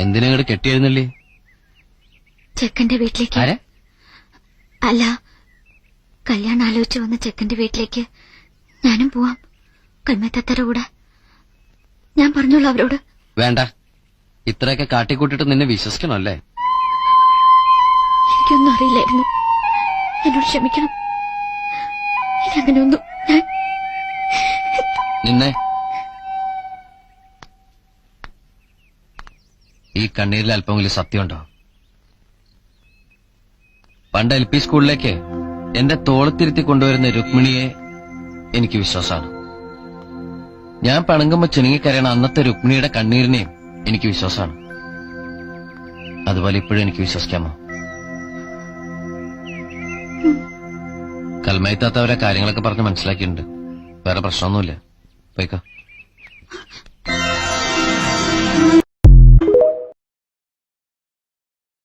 എന്തിനങ്ങോട്ട് കെട്ടിയെഴുന്നല്ലേ? ചെക്കന്റെ വീട്ടിലേക്ക്. ആരെ? അല്ല, കല്യാണം ആലോചിച്ചു വന്ന ചെക്കന്റെ വീട്ടിലേക്ക് ഞാനും പോവാം, കൽമത്തത്തര കൂടെ. ഞാൻ പറഞ്ഞോളൂ അവരോട്. വേണ്ട, ഇത്രയൊക്കെ കാട്ടിക്കൂട്ടിട്ട് നിന്നെ വിശ്വസിക്കണമല്ലേ? എനിക്കൊന്നും അറിയില്ലായിരുന്നു, എന്നോട് ക്ഷമിക്കണം. ഇനി അങ്ങനെയൊന്നും ഞാൻ നിന്നെ ഈ കണ്ണീരിൽ അല്പമെങ്കിലും സത്യമുണ്ടോ? പണ്ട് LP സ്കൂളിലേക്ക് എന്റെ തോളത്തിരുത്തി കൊണ്ടുവരുന്ന രുക്മിണിയെ എനിക്ക് വിശ്വാസമാണ്. ഞാൻ പണങ്ങുമ്പോ ചിണുങ്ങിക്കരയണ അന്നത്തെ രുക്മിണിയുടെ കണ്ണീരിനെയും എനിക്ക് വിശ്വാസമാണ്. അതുപോലെ ഇപ്പോഴും എനിക്ക് വിശ്വസിക്കാമോ? കൽമയത്താത്തവരെ കാര്യങ്ങളൊക്കെ പറഞ്ഞ് മനസ്സിലാക്കിയിട്ടുണ്ട്. വേറെ പ്രശ്നമൊന്നുമില്ല. പോയിക്കോ.